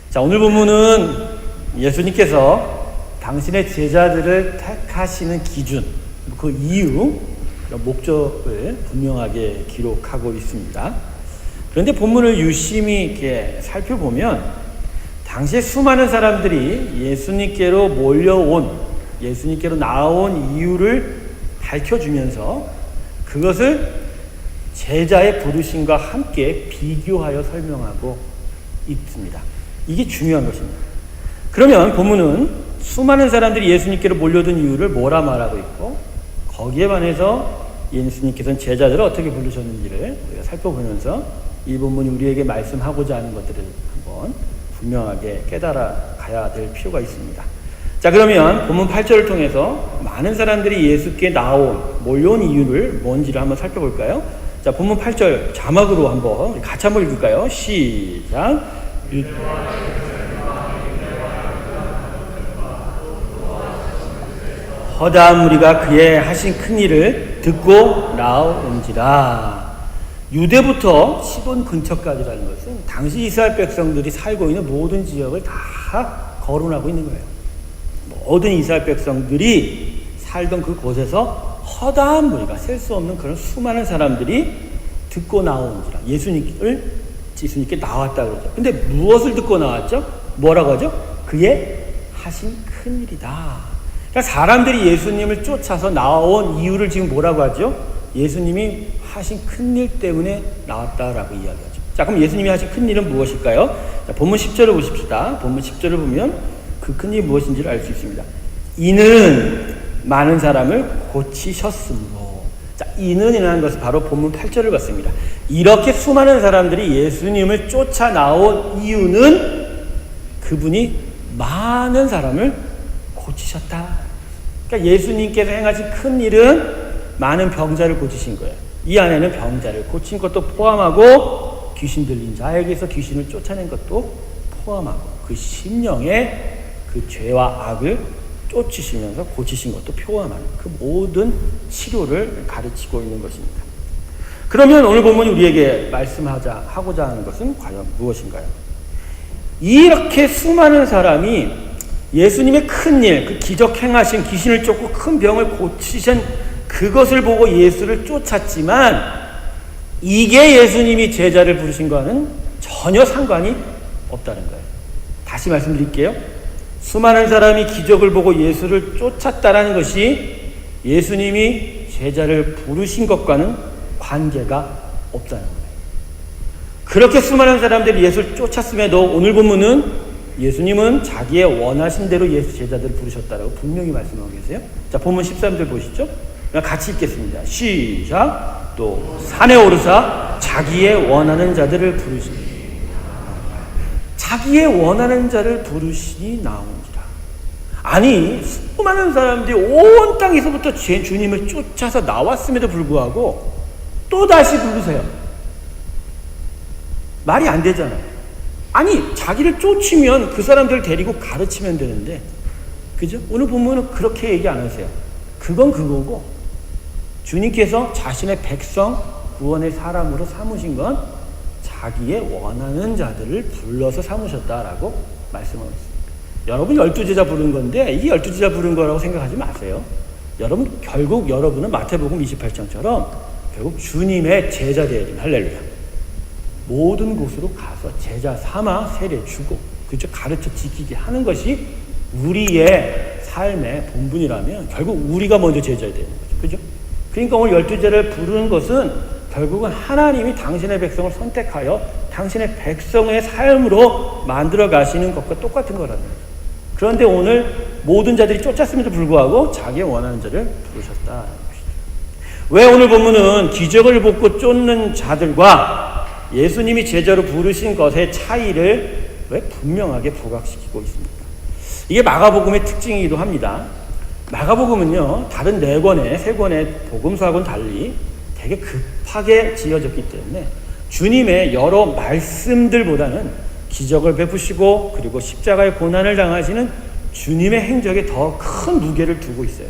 자, 오늘 본문은 예수님께서 당신의 제자들을 택하시는 기준, 그 이유, 목적을 분명하게 기록하고 있습니다. 그런데 본문을 유심히 이렇게 살펴보면 당시에 수많은 사람들이 예수님께로 예수님께로 나온 이유를 밝혀주면서 그것을 제자의 부르심과 함께 비교하여 설명하고 있습니다. 이게 중요한 것입니다. 그러면 본문은 수많은 사람들이 예수님께로 몰려든 이유를 뭐라 말하고 있고 거기에 반해서 예수님께서는 제자들을 어떻게 부르셨는지를 우리가 살펴보면서 이 본문이 우리에게 말씀하고자 하는 것들을 한번 분명하게 깨달아 가야 될 필요가 있습니다. 자, 그러면 본문 8절을 통해서 많은 사람들이 예수께 몰려온 이유를 뭔지를 한번 살펴볼까요? 자, 본문 8절 자막으로 한번 같이 한번 읽을까요? 시작. 허다한 무리가 그의 하신 큰 일을 듣고 나온지라. 유대부터 시돈 근처까지라는 것은 당시 이스라엘 백성들이 살고 있는 모든 지역을 다 거론하고 있는 거예요. 모든 이스라엘 백성들이 살던 그곳에서 허다한 무리가 셀 수 없는 그런 수많은 사람들이 듣고 나온지라. 예수님께 나왔다 그러죠. 근데 무엇을 듣고 나왔죠? 뭐라고 하죠? 그의 하신 큰 일이다. 그러니까 사람들이 예수님을 쫓아서 나온 이유를 지금 뭐라고 하죠? 예수님이 하신 큰 일 때문에 나왔다라고 이야기하죠. 자, 그럼 예수님이 하신 큰 일은 무엇일까요? 자, 본문 10절을 보십시다. 본문 10절을 보면 그 큰 일이 무엇인지를 알 수 있습니다. 이는 많은 사람을 고치셨으므로. 자, 이는이라는 것은 바로 본문 8절을 봤습니다. 이렇게 수많은 사람들이 예수님을 쫓아 나온 이유는 그분이 많은 사람을 고치셨다. 그러니까 예수님께서 행하신 큰 일은 많은 병자를 고치신 거예요. 이 안에는 병자를 고친 것도 포함하고 귀신 들린 자에게서 귀신을 쫓아낸 것도 포함하고 그 심령의 그 죄와 악을 쫓으시면서 고치신 것도 포함하는 그 모든 치료를 가르치고 있는 것입니다. 그러면 오늘 본문이 우리에게 하고자 하는 것은 과연 무엇인가요? 이렇게 수많은 사람이 예수님의 큰 일, 그 기적 행하신 귀신을 쫓고 큰 병을 고치신 그것을 보고 예수를 쫓았지만 이게 예수님이 제자를 부르신 거와는 전혀 상관이 없다는 거예요. 다시 말씀드릴게요. 수많은 사람이 기적을 보고 예수를 쫓았다라는 것이 예수님이 제자를 부르신 것과는 관계가 없다는 거예요. 그렇게 수많은 사람들이 예수를 쫓았음에도 오늘 본문은 예수님은 자기의 원하신 대로 예수 제자들을 부르셨다라고 분명히 말씀하고 계세요. 자, 본문 13절 보시죠. 같이 읽겠습니다. 시작. 또 산에 오르사 자기의 원하는 자들을 부르시니. 자기의 원하는 자를 부르시니 나온지라. 아니, 수많은 사람들이 온 땅에서부터 주님을 쫓아서 나왔음에도 불구하고 또 다시 부르세요. 말이 안 되잖아요. 아니, 자기를 쫓으면 그 사람들을 데리고 가르치면 되는데, 그죠? 오늘 본문은 그렇게 얘기 안 하세요. 그건 그거고, 주님께서 자신의 백성, 구원의 사람으로 삼으신 건 자기의 원하는 자들을 불러서 삼으셨다라고 말씀하고 있습니다. 여러분 12제자 부른 건데, 이 12제자 부른 거라고 생각하지 마세요. 결국 여러분은 마태복음 28장처럼 결국 주님의 제자 되어야 됩니다. 할렐루야. 모든 곳으로 가서 제자 삼아 세례 주고, 그죠? 가르쳐 지키게 하는 것이 우리의 삶의 본분이라면 결국 우리가 먼저 제자가 되는 거죠. 그죠? 그러니까 오늘 12제자를 부르는 것은 결국은 하나님이 당신의 백성을 선택하여 당신의 백성의 삶으로 만들어 가시는 것과 똑같은 거라는 거죠. 그런데 오늘 모든 자들이 쫓았음에도 불구하고 자기의 원하는 자를 부르셨다는 것이죠. 왜 오늘 본문은 기적을 보고 쫓는 자들과 예수님이 제자로 부르신 것의 차이를 왜 분명하게 부각시키고 있습니까? 이게 마가복음의 특징이기도 합니다. 마가복음은요, 다른 3권의 복음서하고는 달리 되게 급하게 지어졌기 때문에 주님의 여러 말씀들보다는 기적을 베푸시고 그리고 십자가의 고난을 당하시는 주님의 행적에 더 큰 무게를 두고 있어요.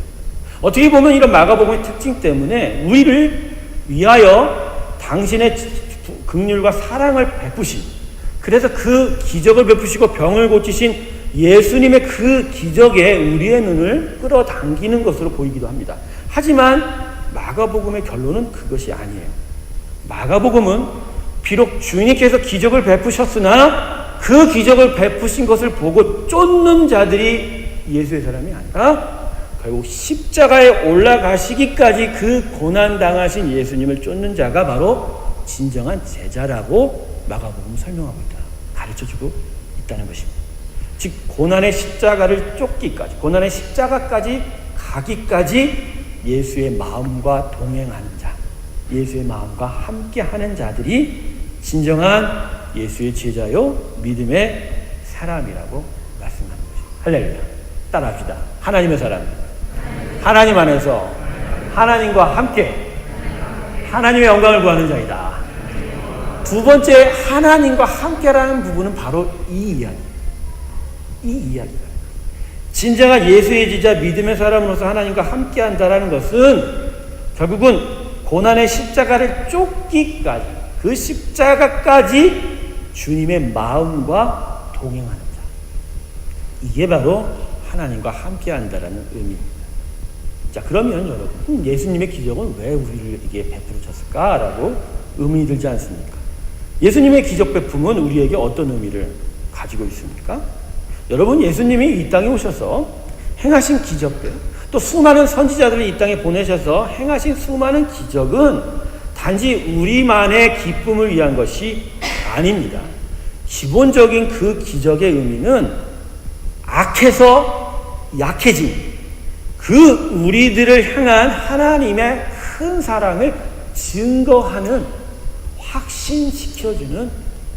어떻게 보면 이런 마가복음의 특징 때문에 우리를 위하여 당신의 긍휼과 사랑을 베푸신 그래서 그 기적을 베푸시고 병을 고치신 예수님의 그 기적에 우리의 눈을 끌어당기는 것으로 보이기도 합니다. 하지만 마가복음의 결론은 그것이 아니에요. 마가복음은 비록 주님께서 기적을 베푸셨으나 그 기적을 베푸신 것을 보고 쫓는 자들이 예수의 사람이 아니라 결국 십자가에 올라가시기까지 그 고난당하신 예수님을 쫓는 자가 바로 진정한 제자라고 마가복음은 설명하고 있다. 가르쳐주고 있다는 것입니다. 즉 고난의 십자가를 쫓기까지, 고난의 십자가까지 가기까지 예수의 마음과 동행하는 자, 예수의 마음과 함께하는 자들이 진정한 예수의 제자요 믿음의 사람이라고 말씀하는 것입니다. 할렐루야. 따라합시다. 하나님의 사람, 하나님 안에서 하나님과 함께 하나님의 영광을 구하는 자이다. 두 번째 하나님과 함께라는 부분은 바로 이 이야기다. 진정한 예수의 제자 믿음의 사람으로서 하나님과 함께한다라는 것은 결국은 고난의 십자가를 쫓기까지, 그 십자가까지 주님의 마음과 동행하는 자. 이게 바로 하나님과 함께한다라는 의미입니다. 자, 그러면 여러분, 예수님의 기적은 왜 우리에게 베풀어 졌을까라고 의문이 들지 않습니까? 예수님의 기적 베품은 우리에게 어떤 의미를 가지고 있습니까? 여러분, 예수님이 이 땅에 오셔서 행하신 기적들, 또 수많은 선지자들을 이 땅에 보내셔서 행하신 수많은 기적은 단지 우리만의 기쁨을 위한 것이 아닙니다. 기본적인 그 기적의 의미는 악해서 약해진 그 우리들을 향한 하나님의 큰 사랑을 증거하는, 확신시켜주는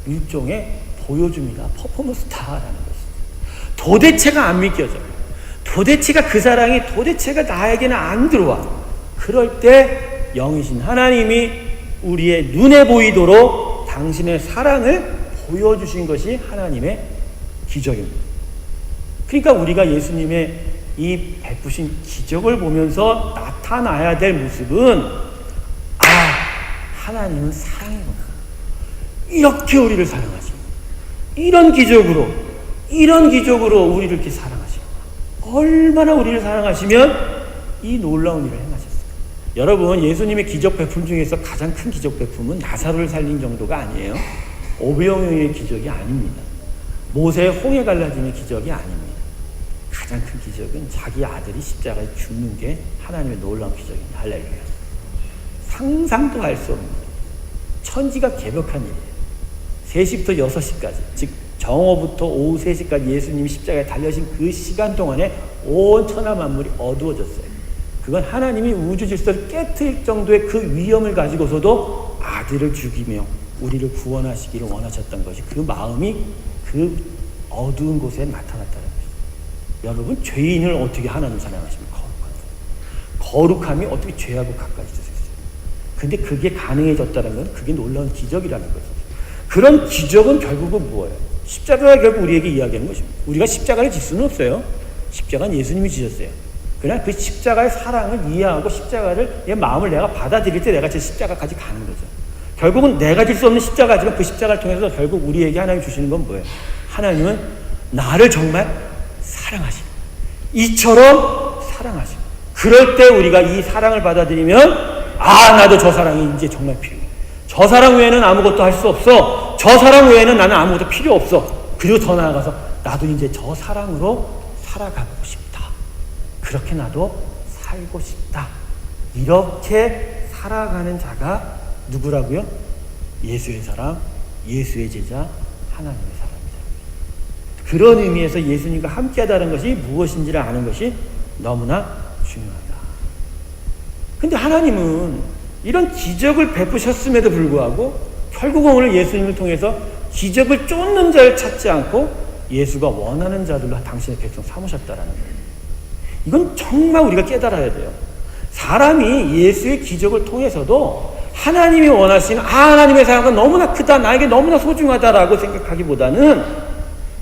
일종의 보여줍니다. 퍼포먼스다라는 것입니다. 도대체가 안 믿겨져요. 도대체가 그 사랑이 도대체가 나에게는 안 들어와. 그럴 때 영이신 하나님이 우리의 눈에 보이도록 당신의 사랑을 보여주신 것이 하나님의 기적입니다. 그러니까 우리가 예수님의 이 베푸신 기적을 보면서 나타나야 될 모습은, 하나님은 사랑이구나. 이렇게 우리를 사랑하시고 이런 기적으로 우리를 이렇게 사랑하시고, 얼마나 우리를 사랑하시면 이 놀라운 일을 행하셨을까. 여러분, 예수님의 기적 베품 중에서 가장 큰 기적 베품은 나사로를 살린 정도가 아니에요. 오병이어의 기적이 아닙니다. 모세의 홍해 갈라짐의 기적이 아닙니다. 가장 큰 기적은 자기 아들이 십자가에 죽는 게 하나님의 놀라운 기적입니다. 할렐루야. 상상도 할 수 없는, 천지가 개벽한 일이에요. 3시부터 6시까지, 즉 정오부터 오후 3시까지 예수님이 십자가에 달려신 그 시간 동안에 온 천하 만물이 어두워졌어요. 그건 하나님이 우주 질서를 깨트릴 정도의 그 위험을 가지고서도 아들을 죽이며 우리를 구원하시기를 원하셨던 것이, 그 마음이 그 어두운 곳에 나타났다는 것입니다. 여러분, 죄인을 어떻게 하나님 사랑하십니까? 거룩함이 어떻게 죄하고 가까이 있을 수 있어요? 근데 그게 가능해졌다는 건 그게 놀라운 기적이라는 거죠. 그런 기적은 결국은 뭐예요? 십자가가 결국 우리에게 이야기하는 것입니다. 우리가 십자가를 질 수는 없어요. 십자가는 예수님이 지셨어요. 그냥 그 십자가의 사랑을 이해하고 십자가를, 내 마음을 내가 받아들일 때 내가 제 십자가까지 가는 거죠. 결국은 내가 질 수 없는 십자가지만 그 십자가를 통해서 결국 우리에게 하나님 주시는 건 뭐예요? 하나님은 나를 정말 사랑하시고 이처럼 사랑하시고, 그럴 때 우리가 이 사랑을 받아들이면, 나도 저 사랑이 이제 정말 필요해. 저 사랑 외에는 아무것도 할 수 없어. 저 사랑 외에는 나는 아무것도 필요 없어. 그리고 더 나아가서 나도 이제 저 사랑으로 살아가고 싶다. 그렇게 나도 살고 싶다. 이렇게 살아가는 자가 누구라고요? 예수의 사람, 예수의 제자, 하나님의 사람이다. 그런 의미에서 예수님과 함께하다는 것이 무엇인지를 아는 것이 너무나 중요하다. 근데 하나님은 이런 기적을 베푸셨음에도 불구하고 결국은 오늘 예수님을 통해서 기적을 쫓는 자를 찾지 않고 예수가 원하는 자들로 당신의 백성 삼으셨다라는 거예요. 이건 정말 우리가 깨달아야 돼요. 사람이 예수의 기적을 통해서도 하나님이 원하시는, 하나님의 사랑은 너무나 크다, 나에게 너무나 소중하다라고 생각하기보다는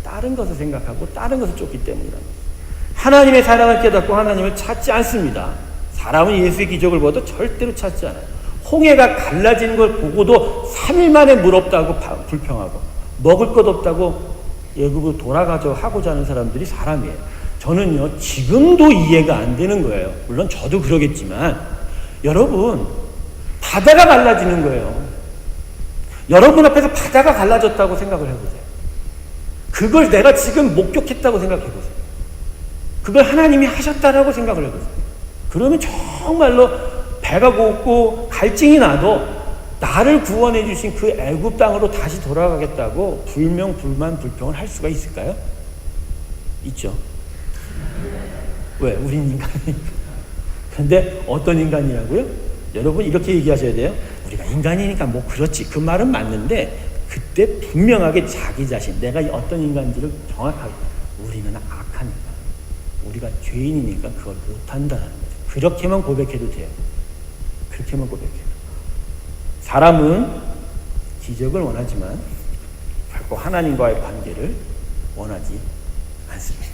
다른 것을 생각하고 다른 것을 쫓기 때문이라는 거예요. 하나님의 사랑을 깨닫고 하나님을 찾지 않습니다. 사람은 예수의 기적을 보아도 절대로 찾지 않아요. 홍해가 갈라지는 걸 보고도 3일 만에 물 없다고 불평하고, 먹을 것 없다고 애굽으로 돌아가죠 하고자 하는 사람들이 사람이에요. 저는요 지금도 이해가 안 되는 거예요. 물론 저도 그러겠지만 여러분 바다가 갈라지는 거예요. 여러분 앞에서 바다가 갈라졌다고 생각을 해보세요. 그걸 내가 지금 목격했다고 생각해보세요. 그걸 하나님이 하셨다라고 생각을 해보세요. 그러면 정말로 배가 고프고 갈증이 나도 나를 구원해 주신 그 애굽 땅으로 다시 돌아가겠다고 불명, 불만, 불평을 할 수가 있을까요? 있죠. 왜? 우린 인간이니까. 근데 어떤 인간이라고요? 여러분 이렇게 얘기하셔야 돼요. 우리가 인간이니까 뭐 그렇지. 그 말은 맞는데 그때 분명하게 자기 자신, 내가 어떤 인간인지를 정확하게, 우리는 악하니까, 우리가 죄인이니까 그걸 못한다는 거죠. 그렇게만 고백해도 돼요. 그렇게만 고백해요. 사람은 기적을 원하지만 결코 하나님과의 관계를 원하지 않습니다.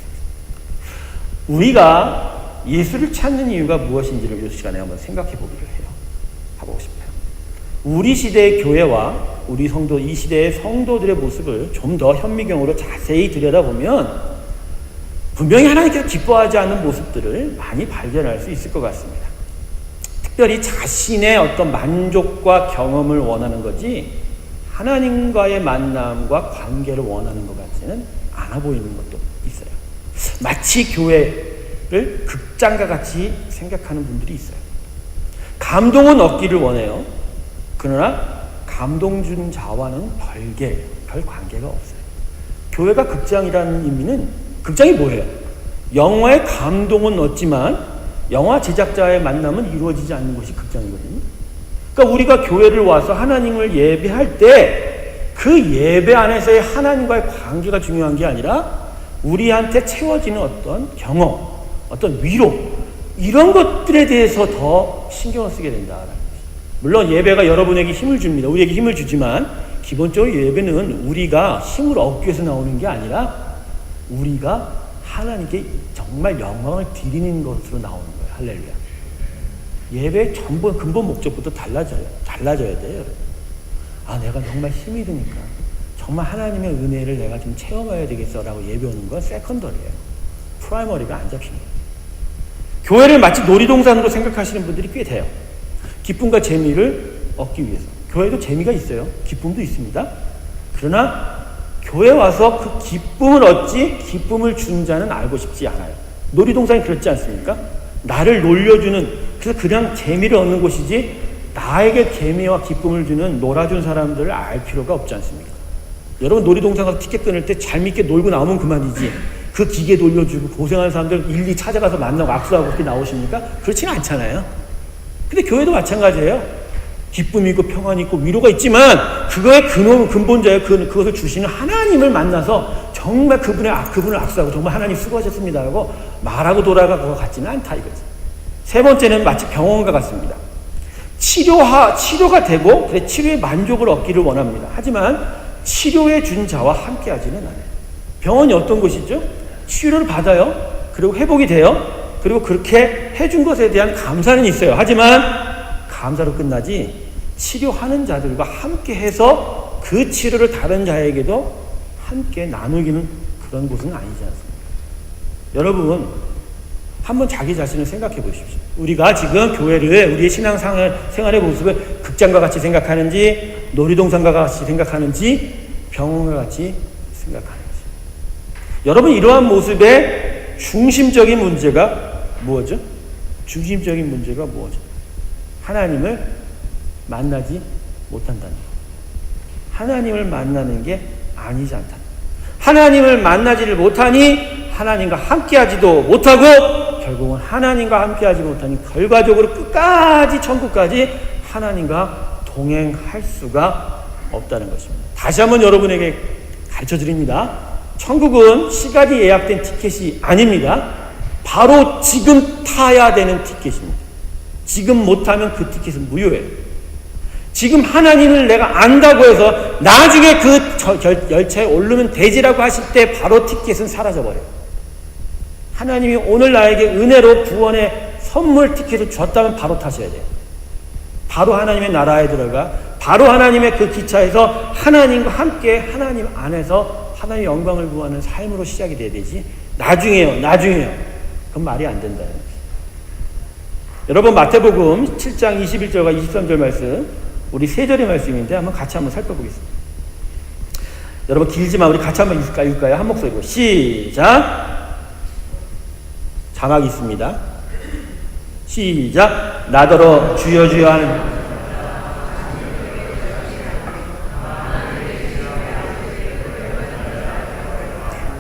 우리가 예수를 찾는 이유가 무엇인지를 이 시간에 한번 생각해 보기로 해요. 가보고 싶어요. 우리 시대의 교회와 우리 성도, 이 시대의 성도들의 모습을 좀 더 현미경으로 자세히 들여다보면 분명히 하나님께서 기뻐하지 않는 모습들을 많이 발견할 수 있을 것 같습니다. 특별히 자신의 어떤 만족과 경험을 원하는 거지 하나님과의 만남과 관계를 원하는 것 같지는 않아 보이는 것도 있어요. 마치 교회를 극장과 같이 생각하는 분들이 있어요. 감동은 얻기를 원해요. 그러나 감동 준 자와는 별 관계가 없어요. 교회가 극장이라는 의미는, 극장이 뭐예요? 영화의 감동은 얻지만 영화 제작자의 만남은 이루어지지 않는 것이 극장이거든요. 그러니까 우리가 교회를 와서 하나님을 예배할 때 그 예배 안에서의 하나님과의 관계가 중요한 게 아니라 우리한테 채워지는 어떤 경험, 어떤 위로, 이런 것들에 대해서 더 신경을 쓰게 된다라는 거죠. 물론 예배가 여러분에게 힘을 줍니다. 우리에게 힘을 주지만 기본적으로 예배는 우리가 힘을 얻기 위해서 나오는 게 아니라 우리가 하나님께 정말 영광을 드리는 것으로 나오는 거예요. 할렐루야. 예배의 근본 목적부터 달라져야 돼요. 아, 내가 정말 힘이 드니까 정말 하나님의 은혜를 내가 좀 체험해야 되겠어라고 예배 오는 건 세컨더리예요. 프라이머리가 안 잡힙니다. 교회를 마치 놀이동산으로 생각하시는 분들이 꽤 돼요. 기쁨과 재미를 얻기 위해서. 교회도 재미가 있어요. 기쁨도 있습니다. 그러나 교회 와서 그 기쁨을 얻지 기쁨을 준 자는 알고 싶지 않아요. 놀이동산이 그렇지 않습니까? 나를 놀려주는, 그래서 그냥 재미를 얻는 곳이지 나에게 재미와 기쁨을 주는 놀아준 사람들을 알 필요가 없지 않습니까? 여러분 놀이동산 가서 티켓 끊을 때 재밌게 놀고 나오면 그만이지 그 기계 돌려주고 고생하는 사람들 일일이 찾아가서 만나고 악수하고 그렇게 나오십니까? 그렇지는 않잖아요. 근데 교회도 마찬가지예요. 기쁨이 있고 평안이 있고 위로가 있지만 그거의 근본자예요. 그것을 주시는 하나님을 만나서 정말 그분을 악수하고 정말 하나님 수고하셨습니다 하고 말하고 돌아가 그거 같지는 않다 이거지. 세 번째는 마치 병원과 같습니다. 치료가 되고 그래 치료의 만족을 얻기를 원합니다. 하지만 치료해 준 자와 함께 하지는 않아요. 병원이 어떤 곳이죠? 치료를 받아요. 그리고 회복이 돼요. 그리고 그렇게 해준 것에 대한 감사는 있어요. 하지만 감사로 끝나지 치료하는 자들과 함께 해서 그 치료를 다른 자에게도 함께 나누기는 그런 곳은 아니지 않습니까? 여러분 한번 자기 자신을 생각해 보십시오. 우리가 지금 교회를 우리의 신앙생활의 모습을 극장과 같이 생각하는지 놀이동산과 같이 생각하는지 병원과 같이 생각하는지. 여러분 이러한 모습의 중심적인 문제가 무엇이죠? 중심적인 문제가 무엇이죠? 하나님을 만나지 못한다는 것. 하나님을 만나는 게 아니지 않다. 하나님을 만나지를 못하니 하나님과 함께하지도 못하고 결국은 하나님과 함께하지 못하니 결과적으로 끝까지 천국까지 하나님과 동행할 수가 없다는 것입니다. 다시 한번 여러분에게 가르쳐드립니다. 천국은 시간이 예약된 티켓이 아닙니다. 바로 지금 타야 되는 티켓입니다. 지금 못하면 그 티켓은 무효예요. 지금 하나님을 내가 안다고 해서 나중에 그 열차에 오르면 되지라고 하실 때 바로 티켓은 사라져버려요. 하나님이 오늘 나에게 은혜로 구원의 선물 티켓을 줬다면 바로 타셔야 돼요. 바로 하나님의 나라에 들어가 바로 하나님의 그 기차에서 하나님과 함께 하나님 안에서 하나님의 영광을 구하는 삶으로 시작이 돼야 되지. 나중에요. 그건 말이 안 된다. 여러분 마태복음 7장 21절과 23절 말씀, 우리 세 절의 말씀인데 한번 같이 한번 살펴보겠습니다. 여러분 길지만 우리 같이 한번 읽을까요? 한 목소리로 시작. 자막이 있습니다. 시작. 나더러 주여 주여 하는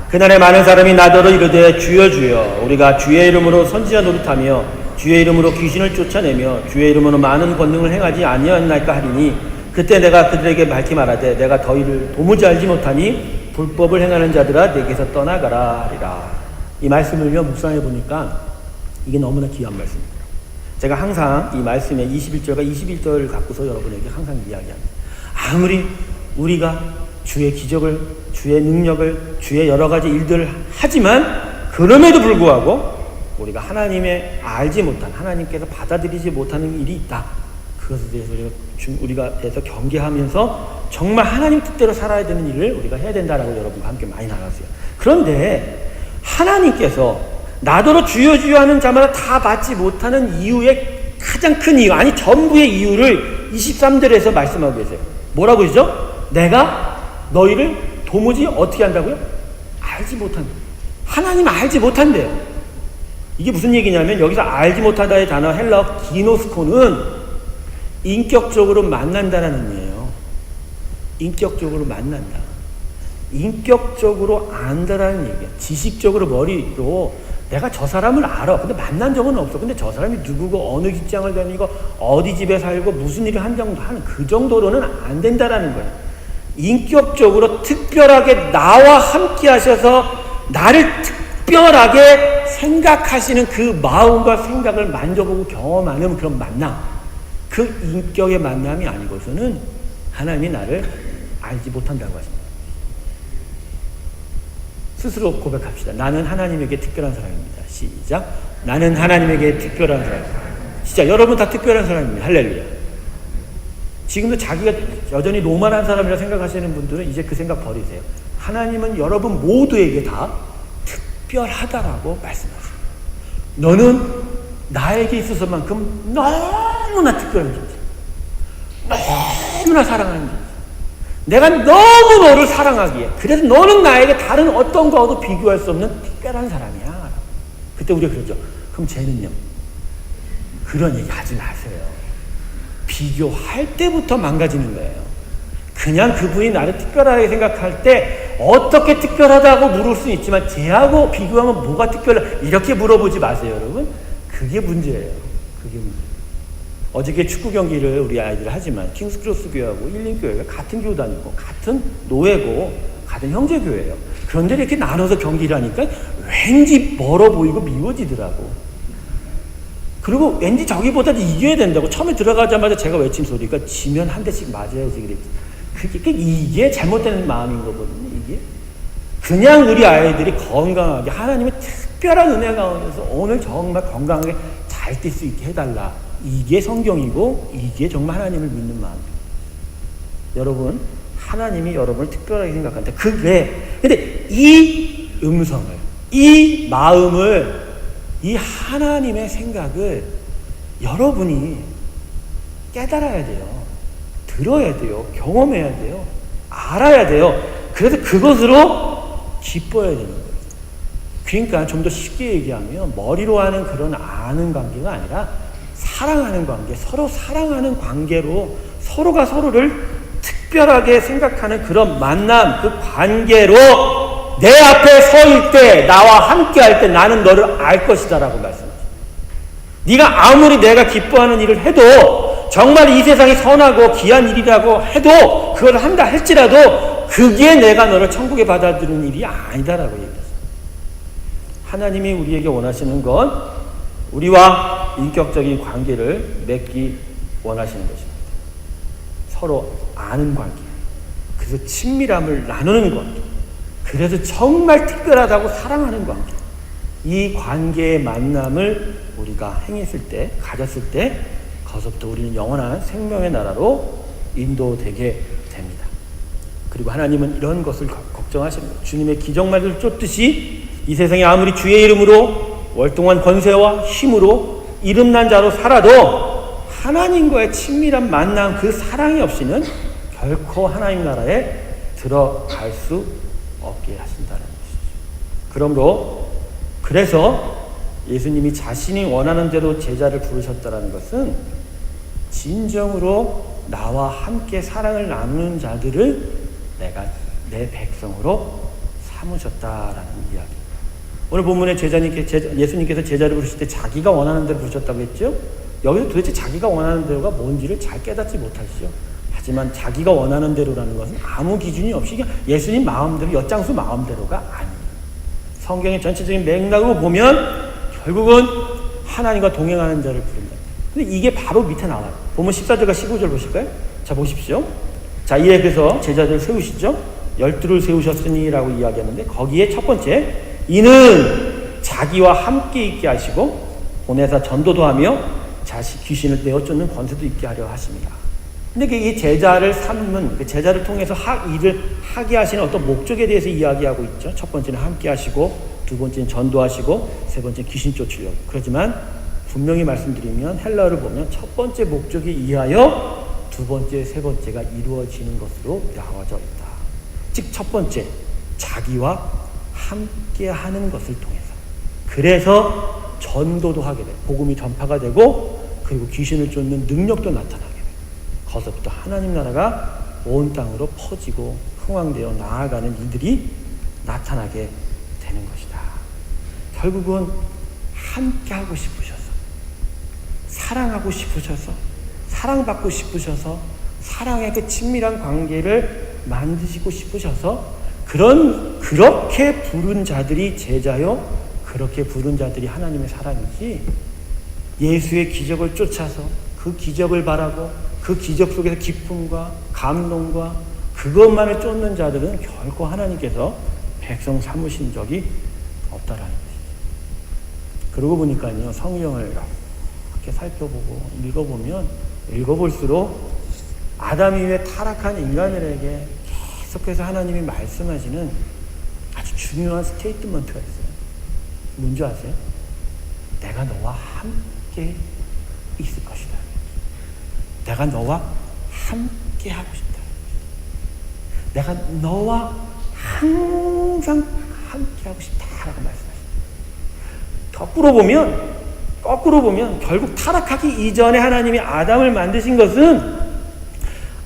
그날에 많은 사람이 나더러 이르되 주여 주여 우리가 주의 이름으로 선지자 노릇하며 주의 이름으로 귀신을 쫓아내며 주의 이름으로 많은 권능을 행하지 아니하였나이까 하리니 그때 내가 그들에게 밝히 말하되 내가 너희를 도무지 알지 못하니 불법을 행하는 자들아 내게서 떠나가라 하리라. 이 말씀을요 묵상해 보니까 이게 너무나 귀한 말씀입니다. 제가 항상 이 말씀의 21절과 21절을 갖고서 여러분에게 항상 이야기합니다. 아무리 우리가 주의 기적을, 주의 능력을, 주의 여러 가지 일들을 하지만 그럼에도 불구하고 우리가 하나님의 알지 못한, 하나님께서 받아들이지 못하는 일이 있다. 그것에 대해서 우리가 대해서 경계하면서 정말 하나님 뜻대로 살아야 되는 일을 우리가 해야 된다라고 여러분과 함께 많이 나눴어요. 그런데 하나님께서 나더러 주여 주여 하는 자마다 다 받지 못하는 이유의 가장 큰 이유, 아니 전부의 이유를 23절에서 말씀하고 계세요. 뭐라고 그러죠? 내가 너희를 도무지 어떻게 한다고요? 알지 못한다. 하나님 알지 못한대요. 이게 무슨 얘기냐면 여기서 알지 못하다의 단어 헬라어 기노스코는 인격적으로 만난다라는 의미예요. 인격적으로 만난다. 인격적으로 안다라는 얘기야. 지식적으로 머리로 내가 저 사람을 알아. 근데 만난 적은 없어. 근데 저 사람이 누구고 어느 직장을 다니고 어디 집에 살고 무슨 일을 한 정도 하는 그 정도로는 안 된다라는 거예요. 인격적으로 특별하게 나와 함께 하셔서 나를 특별하게 생각하시는 그 마음과 생각을 만져보고 경험하는 그런 만남. 그 인격의 만남이 아니고서는 하나님이 나를 알지 못한다고 하십니다. 스스로 고백합시다. 나는 하나님에게 특별한 사람입니다. 시작. 나는 하나님에게 특별한 사람입니다. 진짜 여러분 다 특별한 사람입니다. 할렐루야. 지금도 자기가 여전히 노멀한 사람이라 생각하시는 분들은 이제 그 생각 버리세요. 하나님은 여러분 모두에게 다 특별하다라고 말씀하세요. 너는 나에게 있어서만큼 너무나 특별한 존재. 너무나 사랑하는 존재. 내가 너무 너를 사랑하기에 그래서 너는 나에게 다른 어떤 거와도 비교할 수 없는 특별한 사람이야. 그때 우리가 그러죠. 그럼 쟤는요? 그런 얘기 하지 마세요. 비교할 때부터 망가지는 거예요. 그냥 그분이 나를 특별하게 생각할 때 어떻게 특별하다고 물을 수 있지만 쟤하고 비교하면 뭐가 특별해? 이렇게 물어보지 마세요, 여러분. 그게 문제예요. 그게 문제. 어저께 축구 경기를 우리 아이들 하지만 킹스크로스 교회하고 힐링교회가 같은 교회 다니고 같은 노예고 같은 형제교회예요. 그런데 이렇게 나눠서 경기를 하니까 왠지 멀어 보이고 미워지더라고. 그리고 왠지 저기보다도 이겨야 된다고 처음에 들어가자마자 제가 외친 소리가 지면 한 대씩 맞아야지 그랬지. 이게 잘못된 마음인 거거든요. 이게 그냥 우리 아이들이 건강하게 하나님의 특별한 은혜 가운데서 오늘 정말 건강하게 잘 뛸 수 있게 해달라. 이게 성경이고 이게 정말 하나님을 믿는 마음이에요. 여러분 하나님이 여러분을 특별하게 생각한다. 근데 이 음성을, 이 마음을, 이 하나님의 생각을 여러분이 깨달아야 돼요. 들어야 돼요. 경험해야 돼요. 알아야 돼요. 그래서 그것으로 기뻐야 되는 거예요. 그러니까 좀 더 쉽게 얘기하면 머리로 하는 그런 아는 관계가 아니라 사랑하는 관계, 서로 사랑하는 관계로 서로가 서로를 특별하게 생각하는 그런 만남, 그 관계로 내 앞에 서 있을 때, 나와 함께 할 때 나는 너를 알 것이다 라고 말씀하십니다. 네가 아무리 내가 기뻐하는 일을 해도 정말 이 세상이 선하고 귀한 일이라고 해도 그걸 한다 할지라도 그게 내가 너를 천국에 받아들이는 일이 아니다라고 얘기했어요. 하나님이 우리에게 원하시는 건 우리와 인격적인 관계를 맺기 원하시는 것입니다. 서로 아는 관계, 그래서 친밀함을 나누는 관계, 그래서 정말 특별하다고 사랑하는 관계, 이 관계의 만남을 우리가 행했을 때, 가졌을 때 거기서부터 우리는 영원한 생명의 나라로 인도되게 됩니다. 그리고 하나님은 이런 것을 걱정하십니다. 주님의 기적말을 쫓듯이 이 세상에 아무리 주의 이름으로 월동한 권세와 힘으로 이름난 자로 살아도 하나님과의 친밀한 만남, 그 사랑이 없이는 결코 하나님 나라에 들어갈 수 없게 하신다는 것이죠. 그러므로 그래서 예수님이 자신이 원하는 대로 제자를 부르셨다는 것은 진정으로 나와 함께 사랑을 나누는 자들을 내가 내 백성으로 삼으셨다라는 이야기. 오늘 본문에 예수님께서 제자를 부르실 때 자기가 원하는 대로 부르셨다고 했죠. 여기서 도대체 자기가 원하는 대로가 뭔지를 잘 깨닫지 못하시죠. 하지만 자기가 원하는 대로라는 것은 아무 기준이 없이 그냥 예수님 마음대로, 엿장수 마음대로가 아니에요. 성경의 전체적인 맥락으로 보면 결국은 하나님과 동행하는 자를 부른다. 근데 이게 바로 밑에 나와요. 보면 14절과 15절 보실까요? 자, 보십시오. 자, 이에 그래서 제자들을 세우시죠. 12를 세우셨으니 라고 이야기하는데 거기에 첫 번째, 이는 자기와 함께 있게 하시고 보내사 전도도 하며 자식 귀신을 내어 쫓는 권세도 있게 하려 하십니다. 근데 이 제자를 삼는, 그 제자를 통해서 일을 하게 하시는 어떤 목적에 대해서 이야기하고 있죠. 첫 번째는 함께 하시고, 두 번째는 전도하시고, 세 번째는 귀신 쫓으려고. 그렇지만 분명히 말씀드리면 헬라어를 보면 첫 번째 목적에 의하여 두 번째, 세 번째가 이루어지는 것으로 나와져 있다. 즉 첫 번째, 자기와 함께 하는 것을 통해서. 그래서 전도도 하게 돼. 복음이 전파가 되고, 그리고 귀신을 쫓는 능력도 나타나게 돼. 거기서부터 하나님 나라가 온 땅으로 퍼지고 흥왕되어 나아가는 이들이 나타나게 되는 것이다. 결국은 함께 하고 싶으셔서, 사랑하고 싶으셔서, 사랑받고 싶으셔서, 사랑의 그 친밀한 관계를 만드시고 싶으셔서 그렇게 부른 자들이 제자요, 그렇게 부른 자들이 하나님의 사람이지, 예수의 기적을 쫓아서 그 기적을 바라고 그 기적 속에서 기쁨과 감동과 그것만을 쫓는 자들은 결코 하나님께서 백성 삼으신 적이 없다라는 것이죠. 그러고 보니까요, 성경을 이렇게 살펴보고 읽어볼수록 아담 이후에 타락한 인간들에게 계속해서 하나님이 말씀하시는 아주 중요한 스테이트먼트가 있어요. 뭔지 아세요? 내가 너와 함께 있을 것이다. 내가 너와 함께 하고 싶다. 내가 너와 항상 함께 하고 싶다라고 말씀하십니다. 거꾸로 보면 결국 타락하기 이전에 하나님이 아담을 만드신 것은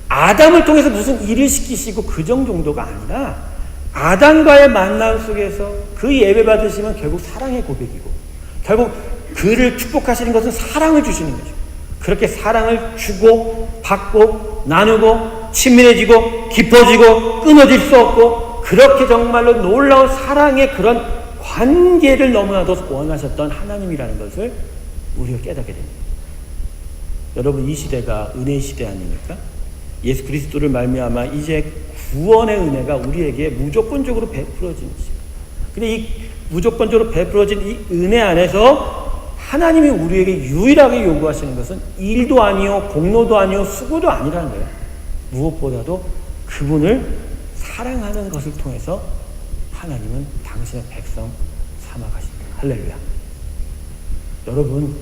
아담을 통해서 무슨 일을 시키시고 그 정도가 아니라 아담과의 만남 속에서 그 예배 받으시면 결국 사랑의 고백이고, 결국 그를 축복하시는 것은 사랑을 주시는 거죠. 그렇게 사랑을 주고 받고 나누고 친밀해지고 깊어지고 끊어질 수 없고, 그렇게 정말로 놀라운 사랑의 그런 관계를 너무나도 원하셨던 하나님이라는 것을 우리가 깨닫게 됩니다. 여러분, 이 시대가 은혜의 시대 아닙니까? 예수 그리스도를 말미암아 이제 구원의 은혜가 우리에게 무조건적으로 베풀어진 시간. 근데 이 무조건적으로 베풀어진 이 은혜 안에서 하나님이 우리에게 유일하게 요구하시는 것은 일도 아니요, 공로도 아니요, 수고도 아니라는 거예요. 무엇보다도 그분을 사랑하는 것을 통해서 하나님은 당신의 백성 삼아가십니다. 할렐루야. 여러분,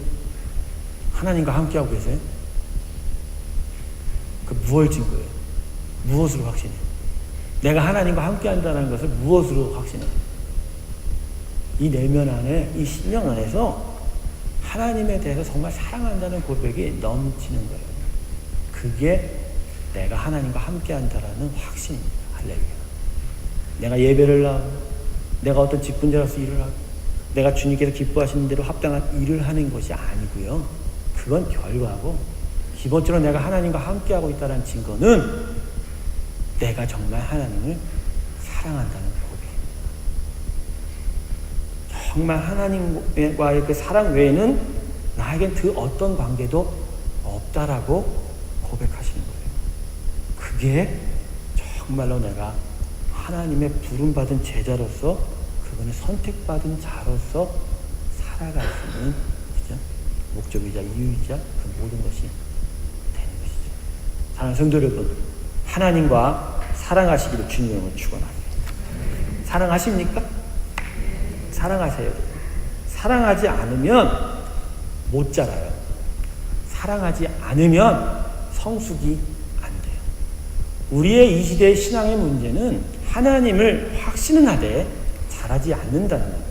하나님과 함께하고 계세요? 그 무엇을 증거해요? 무엇으로 확신해요? 내가 하나님과 함께한다는 것을 무엇으로 확신해요? 이 내면 안에, 이 심령 안에서 하나님에 대해서 정말 사랑한다는 고백이 넘치는 거예요. 그게 내가 하나님과 함께한다라는 확신입니다. 할렐루야. 내가 예배를 하고, 내가 어떤 직분자로서 일을 하고, 내가 주님께서 기뻐하시는 대로 합당한 일을 하는 것이 아니고요. 그건 결과고, 기본적으로 내가 하나님과 함께하고 있다는 증거는 내가 정말 하나님을 사랑한다는 고백입니다. 정말 하나님과의 그 사랑 외에는 나에겐 그 어떤 관계도 없다라고 고백하시는 거예요. 그게 정말로 내가 하나님의 부름받은 제자로서, 그분의 선택받은 자로서 살아갈 수 있는 목적이자 이유이자 그 모든 것이 되는 것이죠. 사랑하는 성도 여러분, 하나님과 사랑하시기를 주님을 축원합니다. 사랑하십니까? 사랑하세요. 사랑하지 않으면 못 자라요. 사랑하지 않으면 성숙이 안 돼요. 우리의 이 시대의 신앙의 문제는 하나님을 확신은 하되 자라지 않는다는 거예요.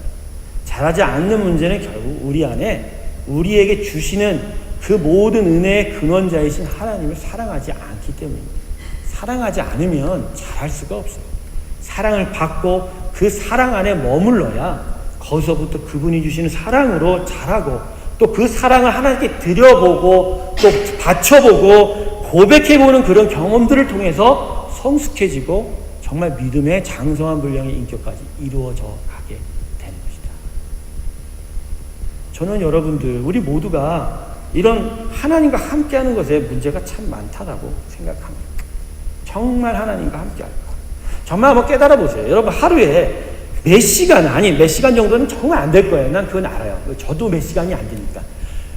자라지 않는 문제는 결국 우리 안에 우리에게 주시는 그 모든 은혜의 근원자이신 하나님을 사랑하지 않기 때문입니다. 사랑하지 않으면 자랄 수가 없어요. 사랑을 받고 그 사랑 안에 머물러야 거기서부터 그분이 주시는 사랑으로 자라고 또 그 사랑을 하나님께 드려보고 또 바쳐보고 고백해보는 그런 경험들을 통해서 성숙해지고 정말 믿음의 장성한 분량의 인격까지 이루어져 가게 되는 것이다. 저는 여러분들 우리 모두가 이런 하나님과 함께하는 것에 문제가 참 많다라고 생각합니다. 정말 하나님과 함께할까? 정말 한번 깨달아 보세요. 여러분 하루에 몇 시간 정도는 정말 안 될 거예요. 난 그건 알아요. 저도 몇 시간이 안 되니까.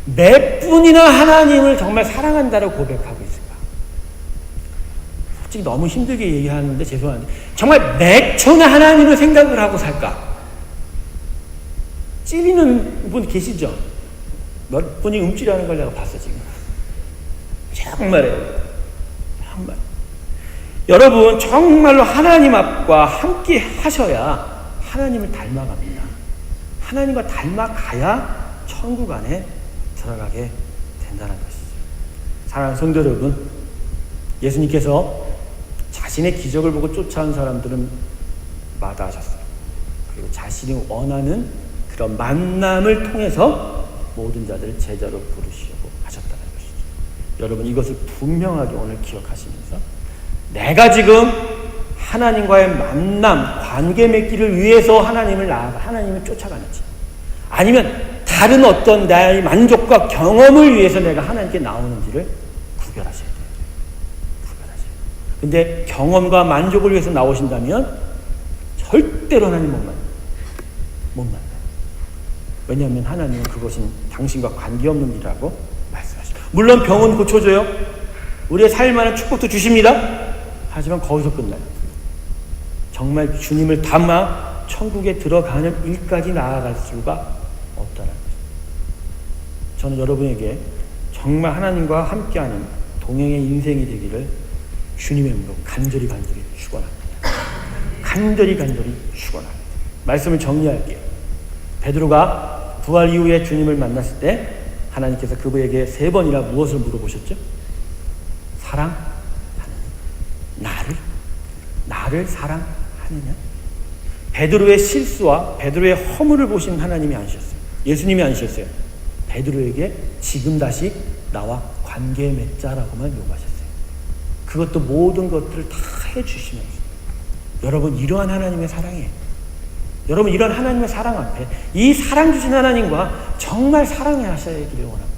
몇 분이나 하나님을 정말 사랑한다고 고백하고 있을까? 솔직히 너무 힘들게 얘기하는데 죄송한데 정말 몇 초나 하나님을 생각을 하고 살까? 찌리는 분 계시죠? 몇 분이 움찔하는 걸 내가 봤어 지금. 정말이에요. 정말. 여러분 정말로 하나님 앞과 함께 하셔야 하나님을 닮아갑니다. 하나님과 닮아가야 천국 안에 들어가게 된다는 것이죠. 사랑하는 성도 여러분, 예수님께서 자신의 기적을 보고 쫓아온 사람들은 마다하셨어요. 그리고 자신이 원하는 그런 만남을 통해서 모든 자들을 제자로 부르시려고 하셨다는 것이죠. 여러분 이것을 분명하게 오늘 기억하시면서 내가 지금 하나님과의 만남, 관계 맺기를 위해서 하나님을 쫓아가는지 아니면 다른 어떤 나의 만족과 경험을 위해서 내가 하나님께 나오는지를 구별하셔야 돼요. 구별하셔야 돼요. 근데 경험과 만족을 위해서 나오신다면 절대로 하나님 못 만나요. 왜냐하면 하나님은 그것은 당신과 관계없는 일이라고 말씀하시죠. 물론 병은 고쳐줘요. 우리의 삶 안에 축복도 주십니다. 하지만 거기서 끝나요. 정말 주님을 닮아 천국에 들어가는 일까지 나아갈 수가 없다는 거죠. 저는 여러분에게 정말 하나님과 함께하는 동행의 인생이 되기를 주님의 이름으로 간절히 축원합니다. 간절히 축원합니다. 말씀을 정리할게요. 베드로가 부활 이후에 주님을 만났을 때 하나님께서 그분에게 3번이나 무엇을 물어보셨죠? 사랑하느냐? 나를 사랑하느냐? 베드로의 실수와 베드로의 허물을 보신 하나님이 아니셨어요. 예수님이 아니셨어요. 베드로에게 지금 다시 나와 관계 맺자라고만 요구하셨어요. 그것도 모든 것들을 다 해주시면서 여러분 이러한 하나님의 사랑이에요. 여러분 이런 하나님의 사랑 앞에 이 사랑 주신 하나님과 정말 사랑하셔야기를 원합니다.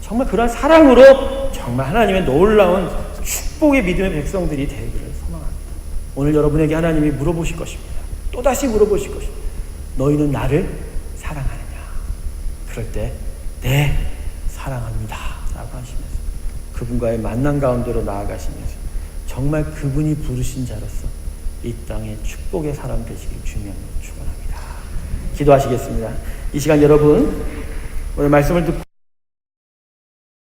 정말 그런 사랑으로 정말 하나님의 놀라운 축복의 믿음의 백성들이 되기를 소망합니다. 오늘 여러분에게 하나님이 물어보실 것입니다. 또다시 물어보실 것입니다. 너희는 나를 사랑하느냐? 그럴 때 네, 사랑합니다 라고 하시면서 그분과의 만남 가운데로 나아가시면서 정말 그분이 부르신 자로서 이 땅에 축복의 사람 되시길 주님으로 축원합니다. 기도하시겠습니다. 이 시간 여러분 오늘 말씀을 듣고